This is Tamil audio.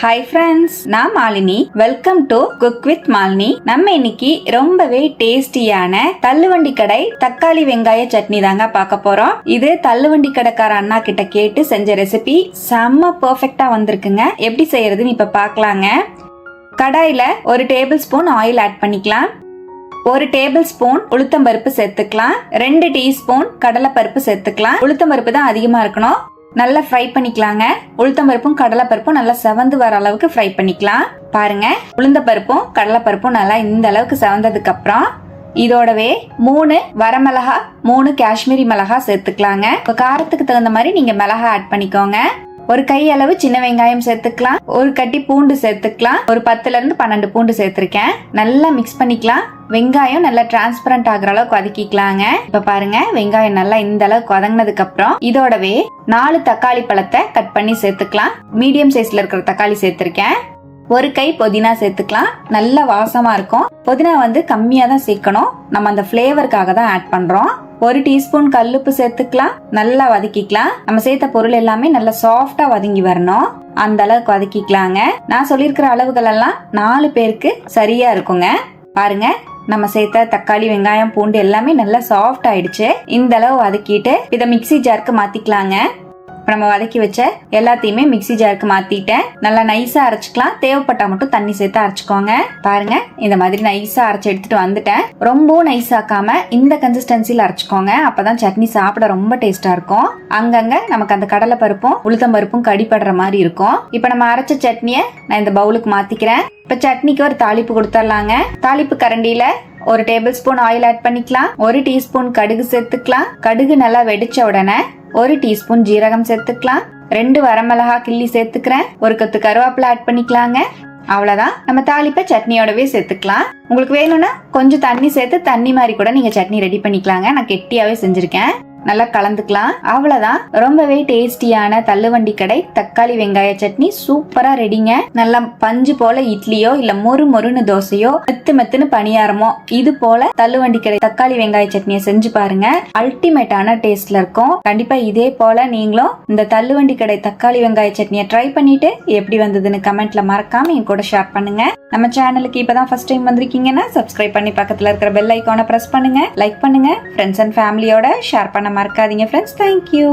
ஹாய் ஃப்ரெண்ட்ஸ், நான் Malini. Welcome to cook with Malini. நம்ம இன்னைக்கு ரொம்பவே டேஸ்டியான தள்ளுவண்டி கடை தக்காளி வெங்காய சட்னி தாங்க பார்க்க போறோம். இது தள்ளுவண்டி கடைக்கார அண்ணா கிட்ட கேட்டு செஞ்ச ரெசிபி செம்ம பெர்ஃபெக்ட்டா வந்திருக்குங்க. எப்படி செய்யறதுன்னு இப்ப பார்க்கலாங்க. கடாயில ஒரு டேபிள் ஸ்பூன் ஆயில் ஆட் பண்ணிக்கலாம். ஒரு டேபிள் ஸ்பூன் உளுத்தம்பருப்பு சேர்த்துக்கலாம். 2 டீஸ்பூன் கடலைப்பருப்பு சேர்த்துக்கலாம். உளுத்தம்பருப்பு தான் அதிகமா இருக்கணும். நல்லா ஃப்ரை பண்ணிக்கலாங்க. உளுத்தம்பருப்பும் கடலைப்பருப்பும் நல்லா செவந்து வர அளவுக்கு ஃப்ரை பண்ணிக்கலாம். பாருங்க, உளுந்தப்பருப்பும் கடலைப்பருப்பும் நல்லா இந்த அளவுக்கு செவந்ததுக்கு அப்புறம் இதோடவே 3 வரமிளகா, 3 காஷ்மீரி மிளகா சேர்த்துக்கலாங்க. இப்போ காரத்துக்கு தகுந்த மாதிரி நீங்க மிளகா ஆட் பண்ணிக்கோங்க. ஒரு கை அளவு சின்ன வெங்காயம் சேர்த்துக்கலாம். ஒரு கட்டி பூண்டு சேர்த்துக்கலாம். ஒரு 10ல இருந்து 12 பூண்டு சேர்த்திருக்கேன். நல்லா மிக்ஸ் பண்ணிக்கலாம். வெங்காயம் நல்லா டிரான்ஸ்பரண்ட் ஆகுற அளவுக்கு வதக்கிக்கலாங்க. இப்ப பாருங்க, வெங்காயம் நல்லா இந்த அளவுக்கு வதங்கினதுக்கு அப்புறம் இதோடவே 4 தக்காளி பழத்தை கட் பண்ணி சேர்த்துக்கலாம். மீடியம் சைஸ்ல இருக்கிற தக்காளி சேர்த்திருக்கேன். ஒரு கை புதினா சேர்த்துக்கலாம். நல்ல வாசமா இருக்கும். புதினா கம்மியா தான் சேர்க்கணும். நம்ம அந்த பிளேவருக்காக தான் ஆட் பண்றோம். 1 டீஸ்பூன் கல்லுப்பு சேர்த்துக்கலாம். நல்லா வதக்கிக்கலாம். நம்ம சேர்த்த பொருள் எல்லாமே நல்லா சாஃப்டா வதங்கி வரணும். அந்த அளவுக்கு வதக்கிக்கலாங்க. நான் சொல்லியிருக்கிற அளவுகள் எல்லாம் 4 பேருக்கு சரியா இருக்குங்க. பாருங்க, நம்ம சேர்த்த தக்காளி, வெங்காயம், பூண்டு எல்லாமே நல்லா சாஃப்ட் ஆயிடுச்சு. இந்த அளவு வதக்கிட்டு இதை மிக்ஸி ஜாருக்கு மாத்திக்கலாங்க. நம்ம வதக்கி வச்ச எல்லாத்தையுமே மிக்ஸி ஜாருக்கு மாத்திட்டேன். நல்லா நைஸா அரைச்சிக்கலாம். தேவைப்பட்டா மட்டும் தண்ணி சேர்த்து அரைச்சிக்கோங்க. பாருங்க, இந்த மாதிரி நைஸா அரைச்சு எடுத்துட்டு வந்துட்டேன். ரொம்பவும் நைஸ் ஆக்காம இந்த கன்சிஸ்டன்சில அரைச்சிக்கோங்க. அப்பதான் சட்னி சாப்பிட ரொம்ப டேஸ்டா இருக்கும். அங்கங்க நமக்கு அந்த கடலை பருப்பும் உளுத்தம் பருப்பும் கடிப்படுற மாதிரி இருக்கும். இப்ப நம்ம அரைச்ச சட்னியை நான் இந்த பவுலுக்கு மாத்திக்கிறேன். இப்ப சட்னிக்கு ஒரு தாளிப்பு கொடுத்துடலாங்க. தாளிப்பு கரண்டியில ஒரு டேபிள் ஸ்பூன் ஆயில் ஆட் பண்ணிக்கலாம். 1 டீஸ்பூன் கடுகு சேர்த்துக்கலாம். கடுகு நல்லா வெடிச்ச உடனே 1 டீஸ்பூன் ஜீரகம் சேர்த்துக்கலாம். 2 வரமிளகா கிள்ளி சேர்த்துக்கிறேன். ஒரு கொத்து கருவேப்பிலை ஆட் பண்ணிக்கலாங்க. அவ்வளவுதான். நம்ம தாளிப்பை சட்னியோடவே சேர்த்துக்கலாம். உங்களுக்கு வேணும்னா கொஞ்சம் தண்ணி சேர்த்து தண்ணி மாதிரி கூட நீங்க சட்னி ரெடி பண்ணிக்கலாங்க. நான் கெட்டியாவே செஞ்சிருக்கேன். நல்லா கலந்துக்கலாம். அவ்வளவுதான். ரொம்பவே டேஸ்டியான தள்ளுவண்டி கடை தக்காளி வெங்காய சட்னி சூப்பரா ரெடிங்க. நல்லா பஞ்சு போல இட்லியோ இல்ல மொறு மொறுன்னு தோசையோ, மெத்துன்னு பணியாரமோ, இது போல தள்ளுவண்டி கடை தக்காளி வெங்காய சட்னியை செஞ்சு பாருங்க. அல்டிமேட்டான டேஸ்ட்ல இருக்கும். கண்டிப்பா இதே போல நீங்களும் இந்த தள்ளுவண்டி கடை தக்காளி வெங்காய சட்னியை ட்ரை பண்ணிட்டு எப்படி வந்ததுன்னு கமெண்ட்ல மறக்காம என் கூட ஷேர் பண்ணுங்க. நம்ம சேனலுக்கு இப்பதான் ஃபர்ஸ்ட் டைம் வந்திருக்கீங்கன்னா சப்ஸ்கிரைப் பண்ணி பக்கத்துல இருக்கிற பெல் ஐகானை பிரஸ் பண்ணுங்க. லைக் பண்ணுங்க. ஃப்ரெண்ட்ஸ் அண்ட் ஃபேமிலியோட ஷேர் பண்ண மறக்காதீங்க ஃப்ரெண்ட்ஸ். தேங்க்யூ.